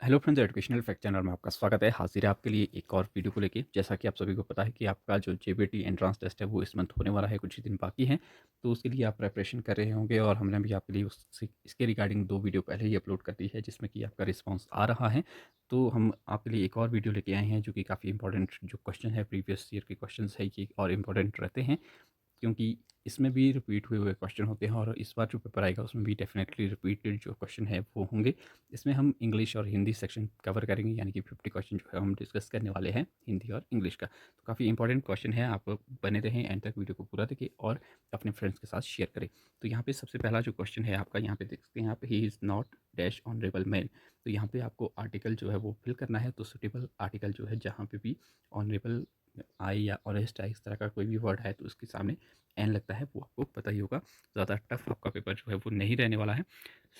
Hello friends, educational fact channel में आपका स्वागत है। हाजिर है आपके लिए एक और वीडियो को लेके। जैसा कि आप सभी को पता है कि आपका जो जेबीटी एंट्रेंस टेस्ट है वो इस मंथ होने वाला है, कुछ ही दिन बाकी हैं। तो उसके लिए आप प्रिपरेशन कर रहे होंगे और हमने भी आपके लिए इसके रिगार्डिंग 2 वीडियो पहले ही अपलोड कर दी है, जिसमें कि आपका रिस्पॉन्स आ रहा है। तो हम आपके लिए एक और वीडियो लेके आए हैं जो कि काफ़ी इंपॉर्टेंट जो क्वेश्चन है, प्रीवियस ईयर के क्वेश्चन है ये और इम्पॉर्टेंट रहते हैं, क्योंकि इसमें भी रिपीट हुए हुए क्वेश्चन होते हैं और इस बार जो पेपर आएगा उसमें भी डेफिनेटली रिपीटेड जो क्वेश्चन है वो होंगे। इसमें हम इंग्लिश और हिंदी सेक्शन कवर करेंगे, यानी कि 50 क्वेश्चन जो है हम डिस्कस करने वाले हैं हिंदी और इंग्लिश का। तो काफ़ी इंपॉर्टेंट क्वेश्चन है, आप बने रहें एंड तक, वीडियो को पूरा देखें और अपने फ्रेंड्स के साथ शेयर करें। तो यहाँ पे सबसे पहला जो क्वेश्चन है आपका, यहाँ पे देख सकते हैं यहाँ पे he is not dash honourable male. तो यहाँ पे आपको आर्टिकल जो है वो फिल करना है। तो सुटेबल आर्टिकल जो है जहाँ पे भी ऑनरेबल आई या ऑनेस्ट आई इस तरह का कोई भी वर्ड है तो उसके सामने एन लगता है, वो आपको पता ही होगा। ज़्यादा टफ आपका पेपर जो है वो नहीं रहने वाला है।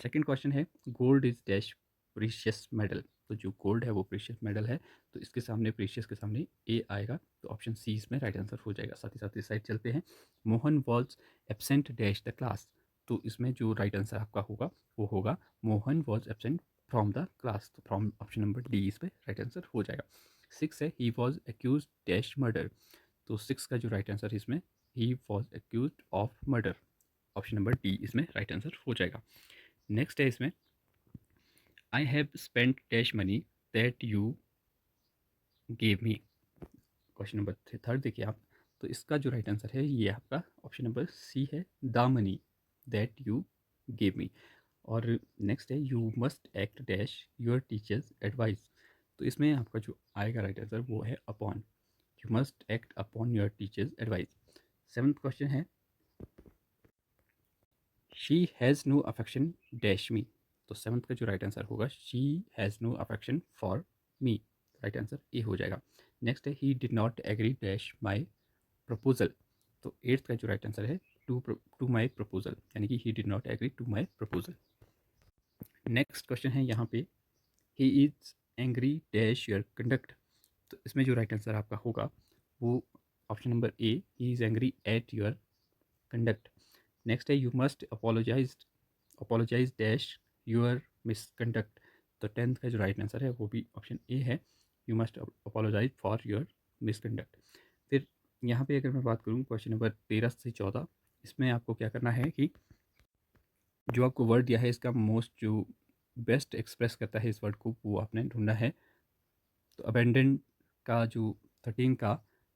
सेकंड क्वेश्चन है, gold is dash precious medal. तो जो गोल्ड है वो प्रीशियस मेडल है, तो इसके सामने प्रीशियस के सामने ए आएगा, तो ऑप्शन सी इसमें राइट आंसर हो जाएगा। साथ ही साथ इस साइड चलते हैं, Mohan was absent dash the class. तो इसमें जो राइट आंसर आपका होगा वो होगा Mohan was absent from the class. तो फ्रॉम ऑप्शन नंबर डी इस पर राइट आंसर हो जाएगा। 6 है, he was accuse dash murder. तो 6 का जो राइट आंसर इसमें, he was accuse of murder, option number D इसमें राइट आंसर हो जाएगा। नेक्स्ट है इसमें, I have spent dash money that you gave me. Question number third देखिए आप, तो इसका जो राइट आंसर है ये आपका ऑप्शन नंबर सी है, the money that you gave me. और नेक्स्ट है, you must act dash your teacher's advice. तो इसमें आपका जो आएगा राइट आंसर वो है upon, you must act upon your teacher's advice. Seventh question है, she has no affection dash me. तो सेवन्थ का जो राइट आंसर होगा, she has no affection for me, right answer A हो जाएगा। नेक्स्ट है, he did not agree dash my proposal. तो eighth का जो राइट आंसर है, टू माई प्रपोजल, यानी कि he did not agree to my proposal. Next question है यहाँ पे, he is angry dash your conduct. तो इसमें जो राइट आंसर आपका होगा वो option number A, he is angry at your conduct. Next है, you must apologise dash your misconduct. तो टेंथ का जो राइट आंसर है वो भी ऑप्शन ए है, you must apologise for your misconduct. फिर यहाँ पे अगर मैं बात करूँ क्वेश्चन नंबर 13 से 14, इसमें आपको क्या करना है कि जो आपको वर्ड दिया है इसका मोस्ट जो बेस्ट एक्सप्रेस करता है इस वर्ड को वो आपने ढूंढना है। तो अबेंडन का जो 13 का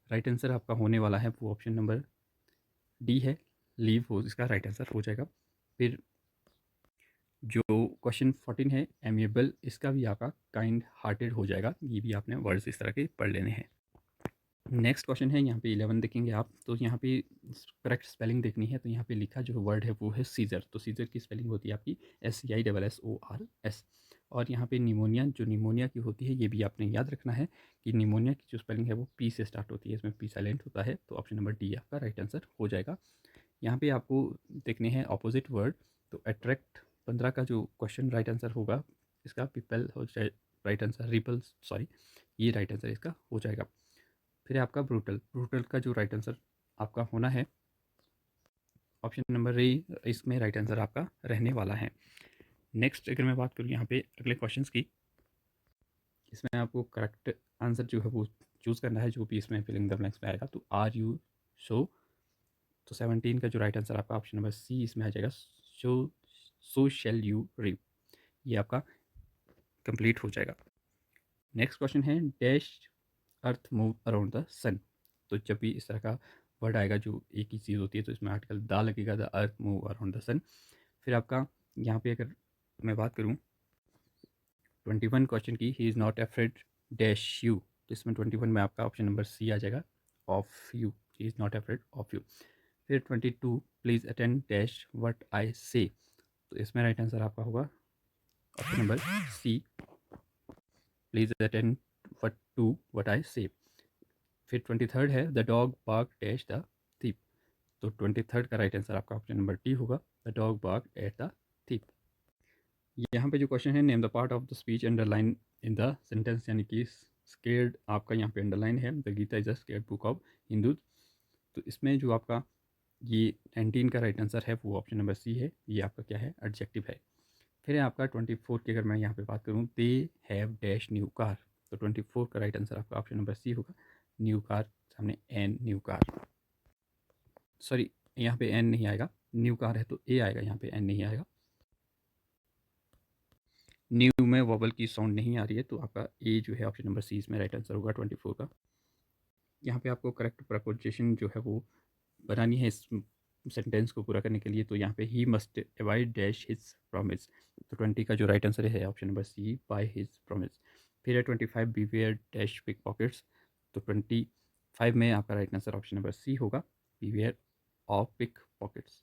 राइट आंसर आपका होने वाला है वो ऑप्शन नंबर डी है, लीव हो इसका राइट आंसर हो जाएगा। फिर जो क्वेश्चन 14 है, एमिएबल, इसका भी आपका काइंड हार्टेड हो जाएगा। ये भी आपने वर्ड्स इस तरह के पढ़ लेने हैं। नेक्स्ट क्वेश्चन है यहाँ पे 11 देखेंगे आप, तो यहाँ पे करेक्ट स्पेलिंग देखनी है। तो यहाँ पे लिखा जो वर्ड है वो है सीजर। तो सीजर की स्पेलिंग होती है आपकी SCISSORS। और यहाँ पे निमोनिया, जो निमोनिया की होती है ये भी आपने याद रखना है कि निमोनिया की जो स्पेलिंग है वो पी से स्टार्ट होती है, इसमें पी साइलेंट होता है। तो ऑप्शन नंबर डी आपका राइट आंसर हो जाएगा। यहाँ पे आपको देखने हैं ऑपोजिट वर्ड। तो अट्रैक्ट 15 का जो क्वेश्चन राइट आंसर होगा इसका पीपल हो जाए, राइट आंसर रिपल, सॉरी, ये राइट आंसर इसका हो जाएगा। फिर आपका ब्रूटल, ब्रूटल का जो राइट आंसर आपका होना है ऑप्शन नंबर ए, इसमें राइट आंसर आपका रहने वाला है। नेक्स्ट अगर मैं बात करूँ यहाँ पे अगले क्वेश्चंस की, इसमें आपको करेक्ट आंसर जो है वो चूज़ करना है, जो भी इसमें फिलिंग द ब्लैंक्स में आएगा। तो आर यू शो, तो 17 का जो राइट आंसर आपका ऑप्शन नंबर सी इसमें आ जाएगा, sow so shall you reap. ये आपका कंप्लीट हो जाएगा। नेक्स्ट क्वेश्चन है, dash earth move around the sun. तो जब भी इस तरह का वर्ड आएगा जो एक ही चीज़ होती है तो इसमें आर्टिकल दा लगेगा, the earth move around the sun. फिर आपका यहाँ पे अगर मैं बात करूँ 21 क्वेश्चन की, ही is not afraid dash you. तो इसमें 21 में आपका ऑप्शन नंबर सी आ जाएगा, of you, he is not afraid of you. फिर 22, please attend dash what I say. तो इसमें राइट आंसर आपका होगा option number C, please attend what I say. फिर 23 है, the dog bark dash the thief. तो 23 का राइट आंसर आपका ऑप्शन नंबर डी होगा, the dog bark at the thief. यहाँ पे जो क्वेश्चन है, name the part of the speech underline in the sentence, यानी कि स्केर्ड आपका यहाँ पे अंडरलाइन है, the Gita is a scared book of Hindu. तो इसमें जो आपका ये 19 का राइट आंसर है वो ऑप्शन नंबर सी है, ये आपका क्या है, एडजेक्टिव है। फिर है आपका 24 की अगर मैं यहाँ पे बात करूँ, they have dash new car, तो 24 का राइट आंसर आपका ऑप्शन नंबर सी होगा, न्यू कार, सामने एन न्यू कार, सॉरी यहाँ पे एन नहीं आएगा, न्यू कार है तो ए आएगा, यहाँ पे एन नहीं आएगा। न्यू में वॉवल की साउंड नहीं आ रही है, तो आपका ए जो है ऑप्शन नंबर सी इसमें राइट आंसर होगा 24 का। यहाँ पे आपको करेक्ट प्रपोजिशन जो है वो बनानी है इस सेंटेंस को पूरा करने के लिए, तो यहाँ पे he must avoid dash his promise, तो 20 का जो राइट आंसर है option number C, by his promise. फिर है 25 बीवेयर डैश पिक पॉकेट्स, तो 25 में आपका right answer option number C होगा, बीवेयर ऑफ पिक पॉकेट्स।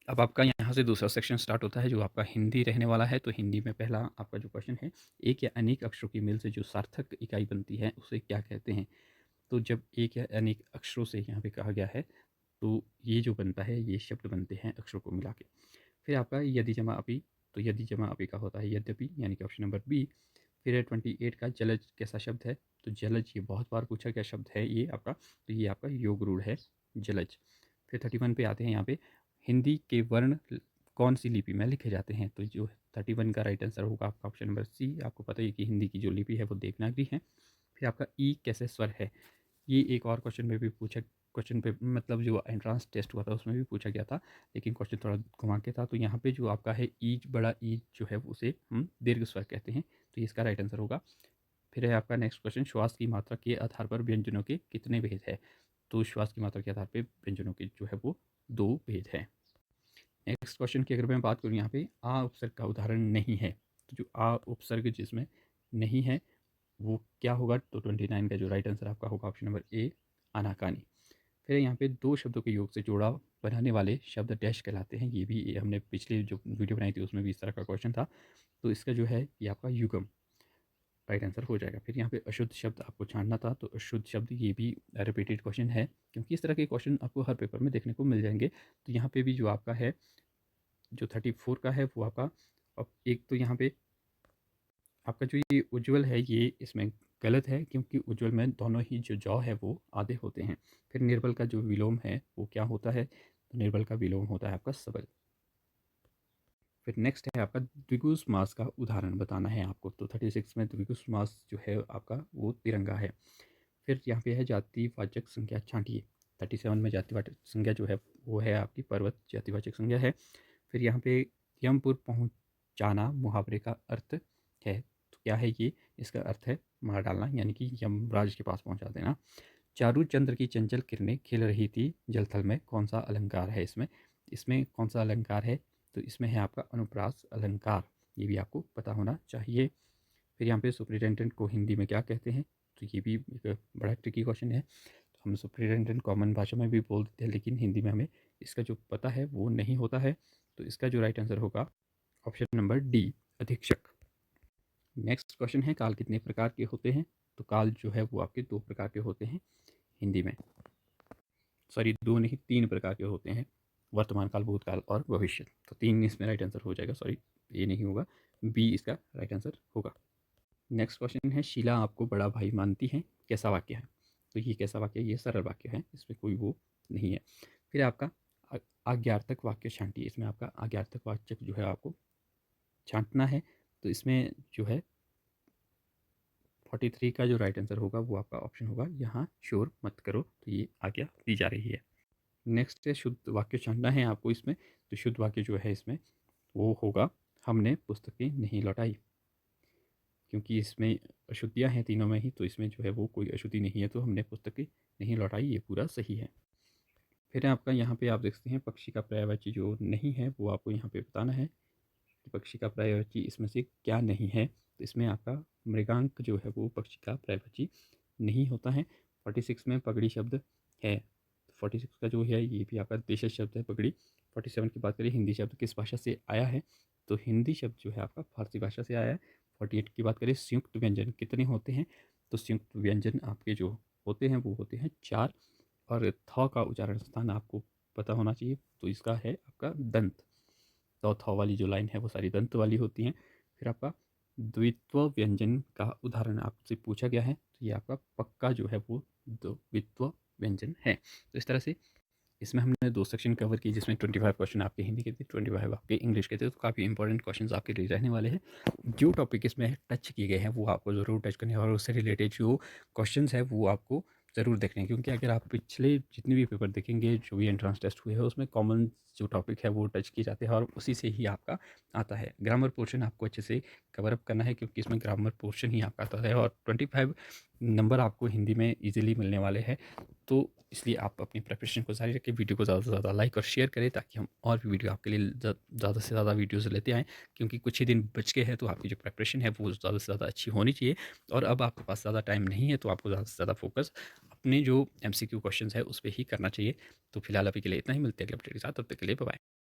अब आपका यहाँ से दूसरा सेक्शन स्टार्ट होता है जो आपका हिंदी रहने वाला है। तो हिंदी में पहला आपका जो क्वेश्चन है, एक या अनेक अक्षरों की मेल से जो सार्थक इकाई बनती है उसे क्या कहते हैं। तो जब एक या अनेक अक्षरों से यहाँ पे कहा गया है, तो ये जो बनता है ये शब्द बनते हैं अक्षरों को मिला के। फिर आपका यदि जमा अपी, तो यदि जमा अपी का होता है यद्यपि, यानी कि ऑप्शन नंबर बी। फिर है 28 का जलज कैसा शब्द है, तो जलज ये बहुत बार पूछा गया शब्द है ये आपका, तो ये आपका योग रूढ़ है जलज। फिर 31 पे आते हैं, यहाँ पे हिंदी के वर्ण कौन सी लिपि में लिखे जाते हैं, तो जो 31 का राइट आंसर होगा आपका ऑप्शन नंबर सी। आपको पता है कि हिंदी की जो लिपि है वो देवनागरी है। फिर आपका ई कैसे स्वर है, ये एक और क्वेश्चन में भी पूछा, क्वेश्चन पे मतलब जो एंट्रांस टेस्ट हुआ था उसमें भी पूछा गया था, लेकिन क्वेश्चन थोड़ा घुमा के था। तो यहाँ पे जो आपका है ई, बड़ा ई जो है उसे हम दीर्घ स्वर कहते हैं, तो ये इसका राइट आंसर होगा। फिर है आपका नेक्स्ट क्वेश्चन, श्वास की मात्रा के आधार पर व्यंजनों के कितने भेद है, तो श्वास की मात्रा के आधार पर व्यंजनों के जो है वो 2 भेद है। नेक्स्ट क्वेश्चन की अगर मैं बात करूँ, यहाँ पे आ उपसर्ग का उदाहरण नहीं है, तो जो आ उपसर्ग जिसमें नहीं है वो क्या होगा, तो 29 का जो राइट आंसर आपका होगा ऑप्शन नंबर ए, अनाकानी। फिर यहाँ पे दो शब्दों के योग से जोड़ा बनाने वाले शब्द डैश कहलाते हैं, ये भी हमने पिछले जो वीडियो बनाई थी उसमें भी इस तरह का क्वेश्चन था, तो इसका जो है ये आपका युगम राइट आंसर हो जाएगा। फिर यहाँ पे अशुद्ध शब्द आपको छानना था, तो अशुद्ध शब्द ये भी रिपीटेड क्वेश्चन है, क्योंकि इस तरह के क्वेश्चन आपको हर पेपर में देखने को मिल जाएंगे। तो यहाँ पे भी जो आपका है जो 34 का है वो आपका, अब एक तो यहाँ पे आपका जो ये उज्ज्वल है ये इसमें गलत है, क्योंकि उज्ज्वल में दोनों ही जो जौ है वो आधे होते हैं। फिर निर्बल का जो विलोम है वो क्या होता है, तो निर्बल का विलोम होता है आपका सबल। फिर नेक्स्ट है आपका द्विगु समास का उदाहरण बताना है आपको, तो 36 में द्विगु समास जो है आपका वो तिरंगा है। फिर यहाँ पे है जातिवाचक संज्ञा छांटिए, 37 में जातिवाचक संज्ञा जो है वो है आपकी पर्वत, जातिवाचक संज्ञा है। फिर यहाँ पे यमपुर पहुँचाना मुहावरे का अर्थ है, तो क्या है ये, इसका अर्थ है मार डालना, यानी कि यमराज के पास पहुँचा देना। चारू चंद्र की चंचल किरणें खिल रही थी जलथल में, कौन सा अलंकार है इसमें, इसमें कौन सा अलंकार है, तो इसमें है आपका अनुप्रास अलंकार, ये भी आपको पता होना चाहिए। फिर यहाँ पे सुपरिटेंडेंट को हिंदी में क्या कहते हैं, तो ये भी एक बड़ा ट्रिकी क्वेश्चन है। तो हम सुपरिटेंडेंट कॉमन भाषा में भी बोल देते हैं, लेकिन हिंदी में हमें इसका जो पता है वो नहीं होता है, तो इसका जो राइट आंसर होगा ऑप्शन नंबर डी, अधीक्षक। नेक्स्ट क्वेश्चन है, काल कितने प्रकार के होते हैं, तो काल जो है वो आपके 2 प्रकार के होते हैं हिंदी में, सॉरी 2 नहीं 3 प्रकार के होते हैं, वर्तमान काल, भूतकाल और भविष्य, तो 3 इसमें राइट आंसर हो जाएगा, सॉरी ये नहीं होगा, बी इसका राइट आंसर होगा। नेक्स्ट क्वेश्चन है, शीला आपको बड़ा भाई मानती है, कैसा वाक्य है, तो ये कैसा वाक्य है, ये सरल वाक्य है, इसमें कोई वो नहीं है। फिर आपका आज्ञार्थक वाक्य छांटिए, इसमें आपका आज्ञार्थक वाक्य जो है आपको छांटना है, तो इसमें जो है 43 का जो राइट आंसर होगा वो आपका ऑप्शन होगा, यहाँ शोर मत करो, तो ये आज्ञा दी जा रही है। नेक्स्ट है शुद्ध वाक्य छांटना है आपको इसमें, तो शुद्ध वाक्य जो है इसमें वो होगा, हमने पुस्तकें नहीं लौटाई, क्योंकि इसमें अशुद्धियाँ हैं तीनों में ही, तो इसमें जो है वो कोई अशुद्धि नहीं है, तो हमने पुस्तकें नहीं लौटाई, ये पूरा सही है। फिर आपका यहाँ पे आप देखते हैं पक्षी का पर्यायवाची जो नहीं है वो आपको यहाँ पे बताना है कि पक्षी का पर्यायवाची इसमें से क्या नहीं है, तो इसमें आपका मृगांक जो है वो पक्षी का पर्यायवाची नहीं होता है। 46 में पगड़ी शब्द है, 46 का जो है ये भी आपका देशज शब्द है पगड़ी। 47 की बात करें हिंदी शब्द किस भाषा से आया है, तो हिंदी शब्द जो है आपका फारसी भाषा से आया है। 48 की बात करें संयुक्त व्यंजन कितने होते हैं, तो संयुक्त व्यंजन आपके जो होते हैं वो होते हैं 4, और थ का उच्चारण स्थान आपको पता होना चाहिए, तो इसका है आपका दंत, तो थ वाली जो लाइन है वो सारी दंत वाली होती हैं। फिर आपका द्वित्व व्यंजन का उदाहरण आपसे पूछा गया है, तो ये आपका पक्का जो है वो द्वित्व व्यंजन है। तो इस तरह से इसमें हमने 2 सेक्शन कवर किए जिसमें 25 क्वेश्चन आपके हिंदी के थे, 25 आपके इंग्लिश के थे, तो काफ़ी इंपॉर्टेंट क्वेश्चंस आपके लिए रहने वाले हैं। जो टॉपिक इसमें टच किए गए हैं वो आपको ज़रूर टच करने हैं और उससे रिलेटेड जो क्वेश्चंस हैं वो आपको ज़रूर देखने हैं, क्योंकि अगर आप पिछले जितने भी पेपर देखेंगे, जो भी एंट्रेंस टेस्ट हुए हैं, उसमें कॉमन जो टॉपिक है वो टच किए जाते हैं और उसी से ही आपका आता है। ग्रामर पोर्शन आपको अच्छे से कवर अप करना है, क्योंकि इसमें ग्रामर पोर्शन ही आपका आता है और 25 नंबर आपको हिंदी में ईज़िली मिलने वाले हैं। तो इसलिए आप अपनी प्रिपरेशन को जारी रखें, वीडियो को ज़्यादा से ज़्यादा लाइक और शेयर करें, ताकि हम और भी वीडियो आपके लिए ज़्यादा से ज़्यादा वीडियोज़ लेते आएँ, क्योंकि कुछ ही दिन बच गए हैं, तो आपकी जो प्रिपरेशन है वो ज़्यादा से ज़्यादा अच्छी होनी चाहिए। और अब आपके पास ज़्यादा टाइम नहीं है, तो आपको ज़्यादा से ज़्यादा फोकस अपने जो MCQ क्वेश्चंस है उस पे ही करना चाहिए। तो फिलहाल अभी के लिए इतना ही, मिलते हैं अगले अपडेट के साथ, तब तक के लिए बाय बाय।